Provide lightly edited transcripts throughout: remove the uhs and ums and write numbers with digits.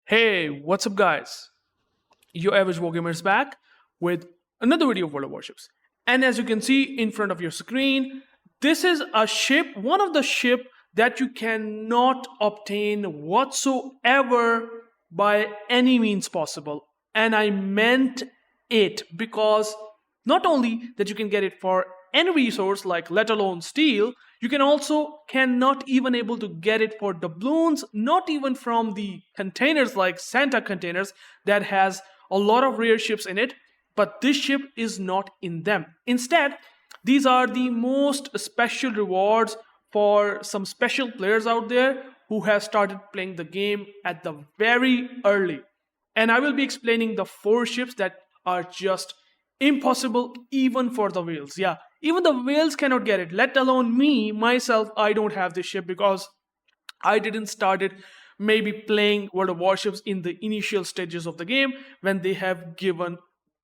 Hey, what's up, guys? UrAvgWarGamer is back with another video of World of Warships. And as you can see in front of your screen, this is a ship, one of the ship that you cannot obtain whatsoever by any means possible. And I meant it because not only that you can get it for any resource like let alone steel, you can also cannot even able to get it for doubloons, not even from the containers like Santa containers that has a lot of rare ships in it, but this ship is not in them. Instead, these are the most special rewards for some special players out there who have started playing the game at the very early. And I will be explaining the 4 ships that are just impossible even for the whales. Yeah, even the whales cannot get it, let alone me, myself. I don't have this ship because I didn't started maybe playing World of Warships in the initial stages of the game when they have given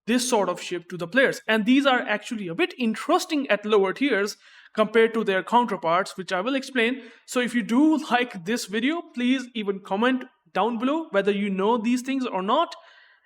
this sort of ship to the players. And these are actually a bit interesting at lower tiers compared to their counterparts, which I will explain. So if you do like this video, please even comment down below whether you know these things or not,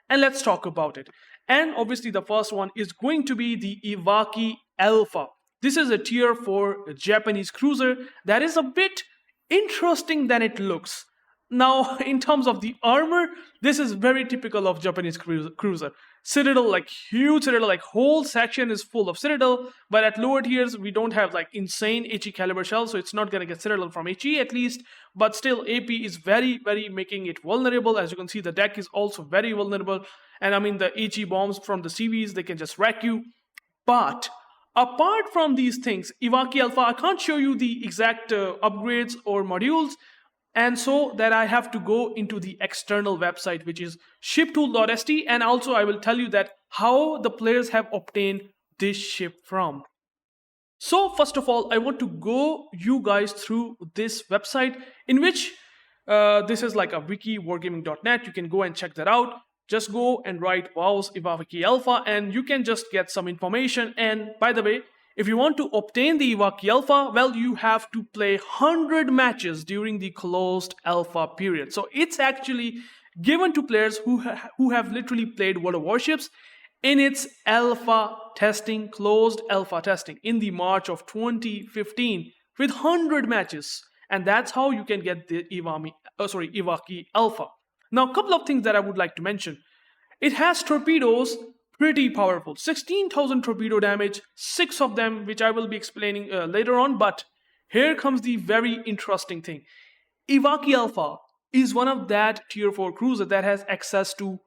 and let's talk about it. And obviously the first one is going to be the Iwaki Alpha. This is a tier 4 Japanese cruiser that is a bit interesting than it looks. Now, in terms of the armor, this is very typical of Japanese cruiser. Citadel, like huge citadel, like whole section is full of citadel, but at lower tiers, we don't have like insane HE caliber shells, so it's not gonna get citadel from HE at least, but still AP is very making it vulnerable. As you can see, the deck is also very vulnerable, and I mean the HE bombs from the CVs, they can just wreck you. But apart from these things, Iwaki Alpha, I can't show you the exact upgrades or modules, and so that I have to go into the external website, which is shiptool.st, and also I will tell you that how the players have obtained this ship from. So first of all, I want to go you guys through this website, in which this is like a wiki, wargaming.net. You can go and check that out. Just go and write WoW's Iwaki Alpha and you can just get some information. And by the way, if you want to obtain the Iwaki Alpha, well, you have to play 100 matches during the closed alpha period. So it's actually given to players who have literally played World of Warships in its alpha testing, closed alpha testing in the March of 2015 with 100 matches. And that's how you can get the Iwaki Alpha. Now, a couple of things that I would like to mention. It has torpedoes, pretty powerful. 16,000 torpedo damage, 6 of them, which I will be explaining later on. But here comes the very interesting thing. Iwaki Alpha is one of that tier 4 cruiser that has access to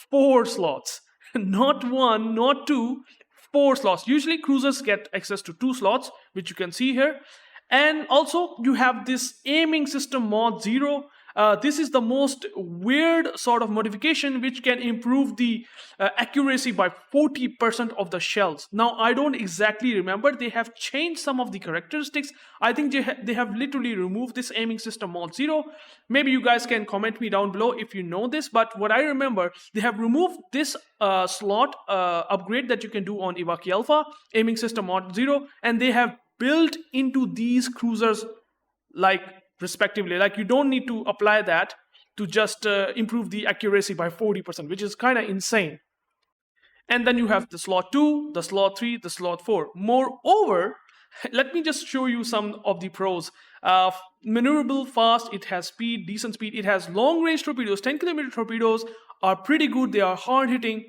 4 slots. Not 1, not 2, 4 slots. Usually cruisers get access to 2 slots, which you can see here. And also you have this aiming system mod 0. This is the most weird sort of modification which can improve the accuracy by 40% of the shells. Now, I don't exactly remember. They have changed some of the characteristics. I think they have literally removed this aiming system mod 0. Maybe you guys can comment me down below if you know this. But what I remember, they have removed this slot upgrade that you can do on Iwaki Alpha, aiming system mod 0. And they have built into these cruisers like respectively, like you don't need to apply that to just improve the accuracy by 40%, which is kind of insane. And then you have the slot 2, the slot 3, the slot 4. Moreover, let me just show you some of the pros. Maneuverable, fast, it has speed, decent speed, it has long range torpedoes. 10 km torpedoes are pretty good, they are hard hitting.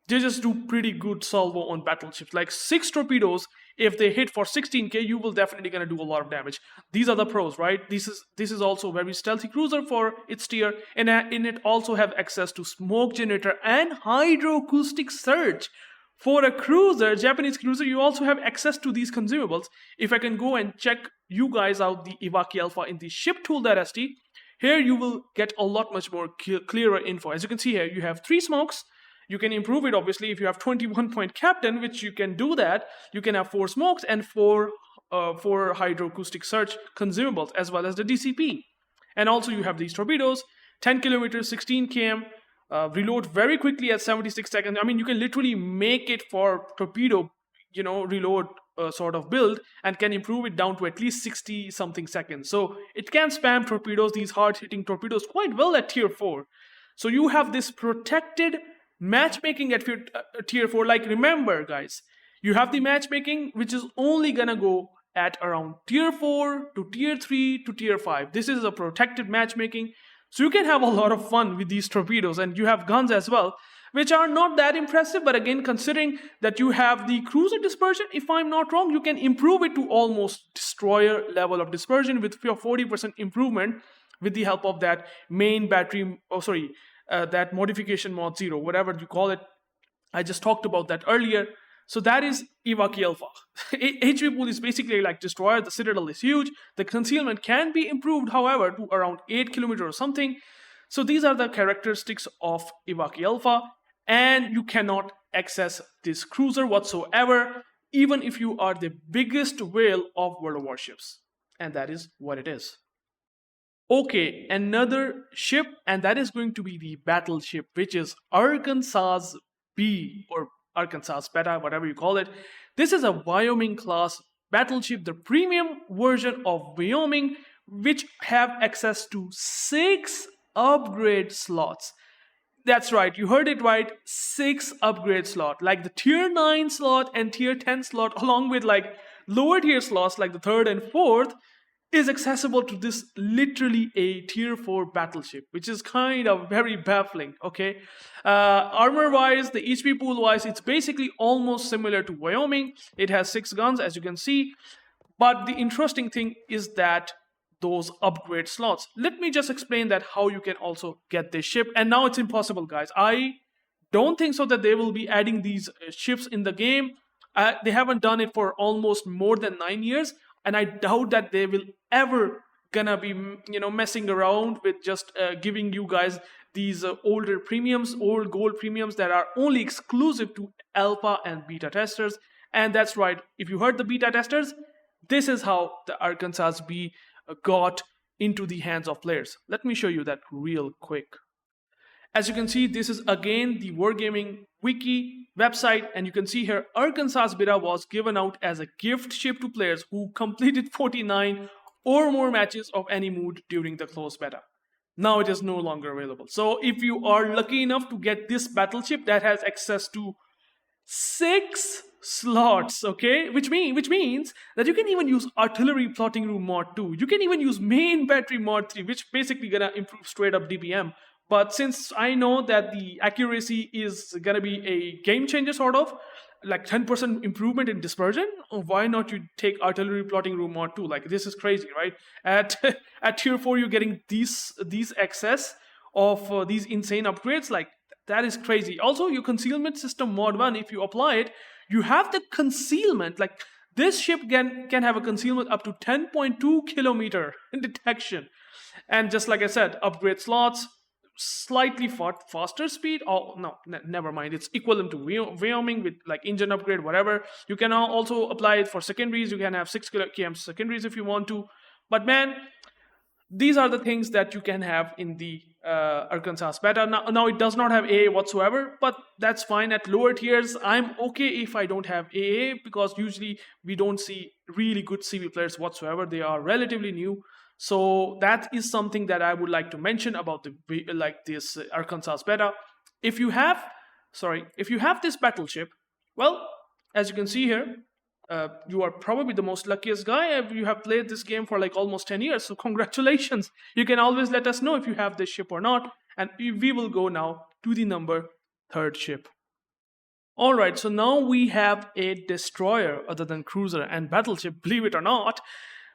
They just do pretty good salvo on battleships. Like 6 torpedoes, if they hit for 16k, you will definitely gonna do a lot of damage. These are the pros, right? This is also a very stealthy cruiser for its tier, and it also have access to smoke generator and hydroacoustic surge. For a cruiser, Japanese cruiser, you also have access to these consumables. If I can go and check you guys out the Iwaki Alpha in the shiptool.st, here you will get a lot much more clearer info. As you can see here, you have 3 smokes. You can improve it obviously if you have 21 point captain, which you can do that. You can have 4 smokes and 4 hydroacoustic surge consumables as well as the DCP. And also you have these torpedoes, 10 kilometers, 16 km, reload very quickly at 76 seconds. I mean, you can literally make it for torpedo, reload sort of build and can improve it down to at least 60 something seconds. So it can spam torpedoes, these hard hitting torpedoes, quite well at tier 4. So you have this protected matchmaking at tier 4. Like, remember guys, you have the matchmaking which is only gonna go at around tier 4 to tier 3 to tier 5. This is a protected matchmaking. So you can have a lot of fun with these torpedoes, and you have guns as well, which are not that impressive. But again, considering that you have the cruiser dispersion, if I'm not wrong, you can improve it to almost destroyer level of dispersion with your 40% improvement with the help of that main battery, that modification mod 0, whatever you call it. I just talked about that earlier. So that is UrAvg Alpha. HP pool is basically like destroyer. The citadel is huge. The concealment can be improved, however, to around 8 kilometers or something. So these are the characteristics of UrAvg Alpha, and you cannot access this cruiser whatsoever, even if you are the biggest whale of World of Warships. And that is what it is. Okay, another ship, and that is going to be the battleship, which is Arkansas B, or Arkansas Beta, whatever you call it. This is a Wyoming class battleship, the premium version of Wyoming, which have access to 6 upgrade slots. That's right, you heard it right, 6 upgrade slot, like the tier 9 slot and tier 10 slot, along with like lower tier slots like the 3rd and 4th, is accessible to this literally a tier 4 battleship, which is kind of very baffling. Okay, armor wise, the HP pool wise, it's basically almost similar to Wyoming. It has 6 guns, as you can see, but the interesting thing is that those upgrade slots. Let me just explain that how you can also get this ship. And now it's impossible, guys. I don't think so that they will be adding these ships in the game. They haven't done it for almost more than 9 years. And I doubt that they will ever gonna be, messing around with just giving you guys these older premiums, old gold premiums that are only exclusive to alpha and beta testers. And that's right, if you heard the beta testers, this is how the Arkansas B got into the hands of players. Let me show you that real quick. As you can see, this is again the Wargaming wiki website, and you can see here Arkansas Beta was given out as a gift ship to players who completed 49 or more matches of any mood during the closed beta. Now it is no longer available. So if you are lucky enough to get this battleship that has access to 6 slots, okay, which means that you can even use artillery plotting room mod 2. You can even use main battery mod 3, which basically gonna improve straight up DPM. But since I know that the accuracy is gonna be a game changer, sort of like 10% improvement in dispersion, why not you take artillery plotting room mod 2? Like, this is crazy, right? At tier 4 you're getting these excess of these insane upgrades. Like, that is crazy. Also, your concealment system mod 1, if you apply it, you have the concealment. Like, this ship can have a concealment up to 10.2 kilometer in detection. And just like I said, upgrade slots, slightly faster speed. Oh no, never mind, it's equivalent to Wyoming with like engine upgrade, whatever. You can also apply it for secondaries. You can have 6 km secondaries if you want to. But man, these are the things that you can have in the Arkansas Beta. Now it does not have AA whatsoever, but that's fine. At lower tiers, I'm okay if I don't have AA, because usually we don't see really good CV players whatsoever. They are relatively new. So that is something that I would like to mention about this Arkansas Beta. If you have this battleship, well, as you can see here, you are probably the most luckiest guy. You have played this game for like almost 10 years, so congratulations. You can always let us know if you have this ship or not, and we will go now to the number 3rd ship. Alright, so now we have a destroyer other than cruiser and battleship, believe it or not.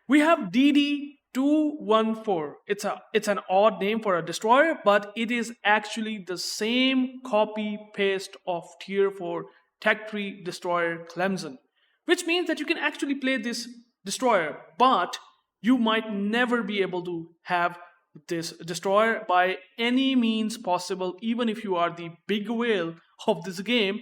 We have DD-214. It's an odd name for a destroyer, but it is actually the same copy paste of tier 4 tech tree destroyer Clemson, which means that you can actually play this destroyer, but you might never be able to have this destroyer by any means possible, even if you are the big whale of this game.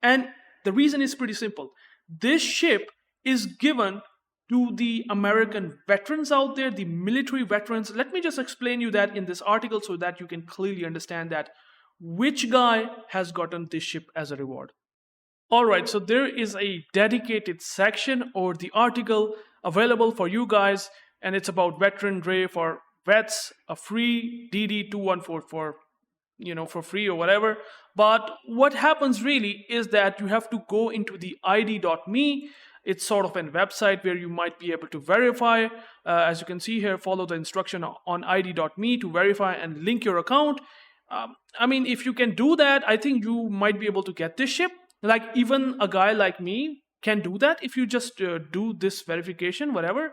And the reason is pretty simple. This ship is given to the American veterans out there, the military veterans. Let me just explain you that in this article so that you can clearly understand that which guy has gotten this ship as a reward. All right, so there is a dedicated section or the article available for you guys, and it's about veteran Ray for vets, a free DD214 for for free or whatever. But what happens really is that you have to go into the id.me. It's sort of a website where you might be able to verify. As you can see here, follow the instruction on id.me to verify and link your account. I mean, if you can do that, I think you might be able to get this ship. Like, even a guy like me can do that if you just do this verification, whatever.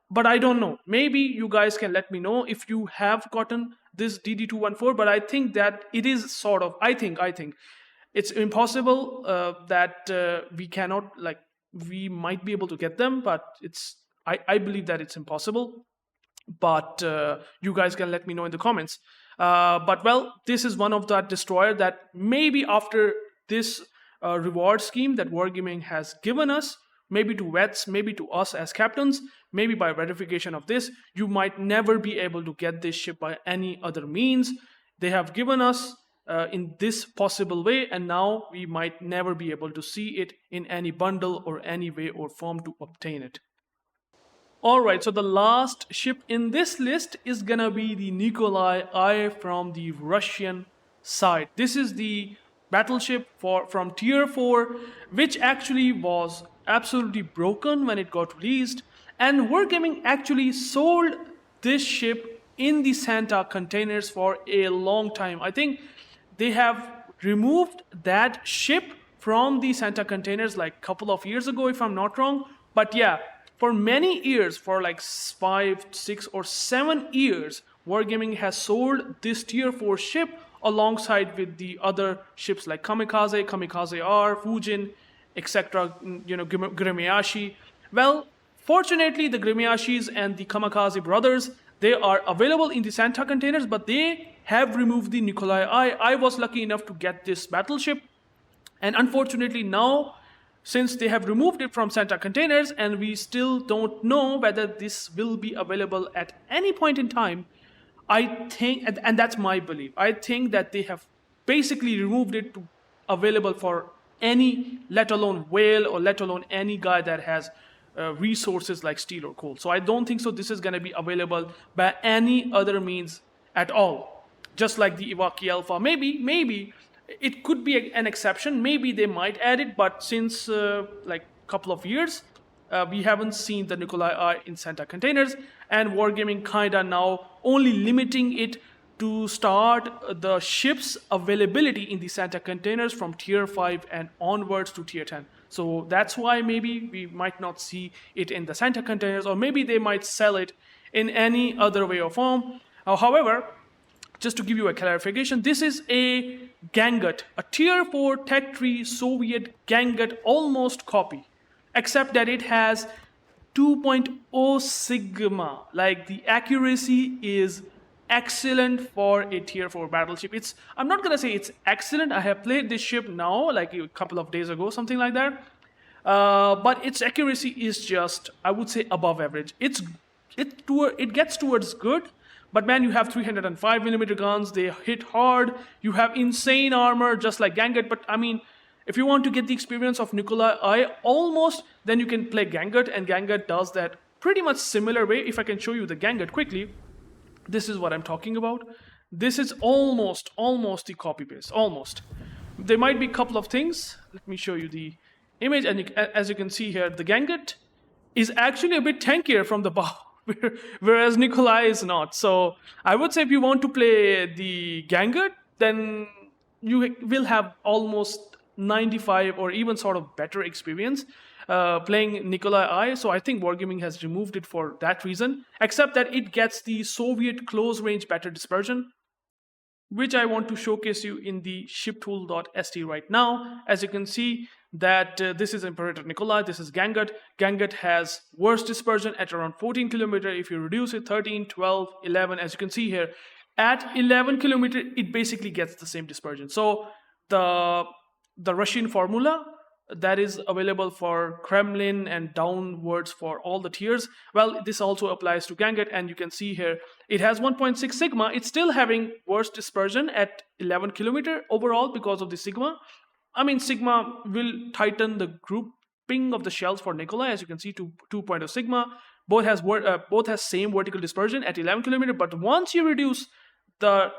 But I don't know. Maybe you guys can let me know if you have gotten this DD214. But I think that it is sort of, I think it's impossible that we cannot, like, we might be able to get them, but I believe that it's impossible. But you guys can let me know in the comments. But well, this is one of the destroyer that maybe after this reward scheme that Wargaming has given us, maybe to vets, maybe to us as captains, maybe by verification of this, you might never be able to get this ship by any other means. They have given us in this possible way, and now we might never be able to see it in any bundle or any way or form to obtain it. Alright, so the last ship in this list is gonna be the Nikolai I from the Russian side. This is the battleship from tier 4, which actually was absolutely broken when it got released, and Wargaming actually sold this ship in the Santa containers for a long time. I think they have removed that ship from the Santa containers like a couple of years ago, if I'm not wrong. But yeah, for many years, for like 5, 6, or 7 years, Wargaming has sold this tier 4 ship alongside with the other ships like Kamikaze, Kamikaze R, Fujin, etc., Grimeashi. Well, fortunately, the Grimeashis and the Kamikaze brothers, they are available in the Santa containers, but they have removed the Nikolai I. I was lucky enough to get this battleship, and unfortunately now, since they have removed it from Santa containers and we still don't know whether this will be available at any point in time, I think, and that's my belief, I think that they have basically removed it to available for any, let alone whale, or let alone any guy that has resources like steel or coal. So I don't think so this is going to be available by any other means at all. Just like the Ivaki Alpha, maybe it could be an exception. Maybe they might add it, but since like a couple of years, we haven't seen the Nikolai I in Santa containers, and Wargaming kinda now only limiting it to start the ship's availability in the Santa containers from tier 5 and onwards to tier 10. So that's why maybe we might not see it in the Santa containers, or maybe they might sell it in any other way or form. However, just to give you a clarification, this is a Gangut, a tier 4 tech tree Soviet Gangut almost copy, except that it has 2.0 sigma. Like, the accuracy is excellent for a tier 4 battleship. I'm not gonna say it's excellent. I have played this ship now, like a couple of days ago, something like that. But its accuracy is just, I would say, above average. It gets towards good. But man, you have 305mm guns, they hit hard, you have insane armor, just like Gangut. But I mean, if you want to get the experience of Nikolai I almost, then you can play Gangut, and Gangut does that pretty much similar way. If I can show you the Gangut quickly, this is what I'm talking about. This is almost the copy paste, almost. There might be a couple of things. Let me show you the image, and as you can see here, the Gangut is actually a bit tankier from the bow, whereas Nikolai is not. So I would say if you want to play the Gangut, then you will have almost 95 or even sort of better experience playing Nikolai I. So I think Wargaming has removed it for that reason, except that it gets the Soviet close range better dispersion, which I want to showcase you in the shiptool.st right now. As you can see that this is Imperator Nikolai, this is Gangut. Gangut has worse dispersion at around 14 kilometer. If you reduce it, 13, 12, 11, as you can see here, at 11 kilometer, it basically gets the same dispersion. So the Russian formula that is available for Kremlin and downwards for all the tiers, well, this also applies to Gangut, and you can see here it has 1.6 sigma. It's still having worse dispersion at 11 kilometer overall because of the sigma, I mean, Sigma will tighten the grouping of the shells for Nikolai. As you can see, 2.0 Sigma both has same vertical dispersion at 11 kilometer. But once you reduce the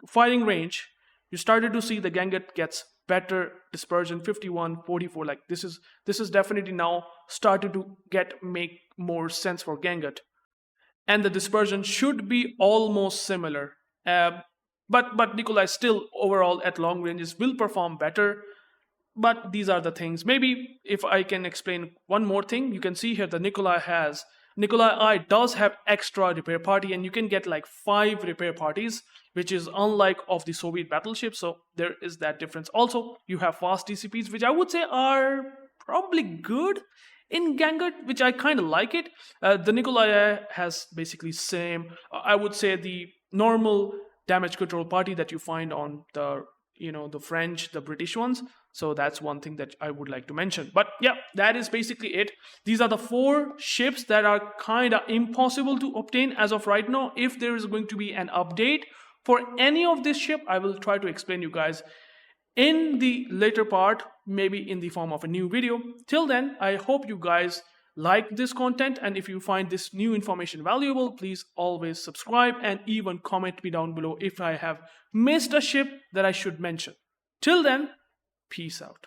firing range, you started to see the Ganget gets better dispersion, 51, 44. Like this is definitely now started to make more sense for Ganget, and the dispersion should be almost similar. But Nikolai still overall at long ranges will perform better. But these are the things. Maybe if I can explain one more thing, you can see here the Nikolai I does have extra repair party, and you can get like 5 repair parties, which is unlike of the Soviet battleship. So there is that difference. Also, you have fast DCPs, which I would say are probably good in Ganget, which I kind of like it. The Nikolai has basically same. I would say the normal damage control party that you find on the French, the British ones. So that's one thing that I would like to mention. But yeah, that is basically it. These are the 4 ships that are kind of impossible to obtain as of right now. If there is going to be an update for any of this ship, I will try to explain you guys in the later part, maybe in the form of a new video. Till then, I hope you guys like this content, and if you find this new information valuable, please always subscribe and even comment me down below if I have missed a ship that I should mention. Till then, peace out.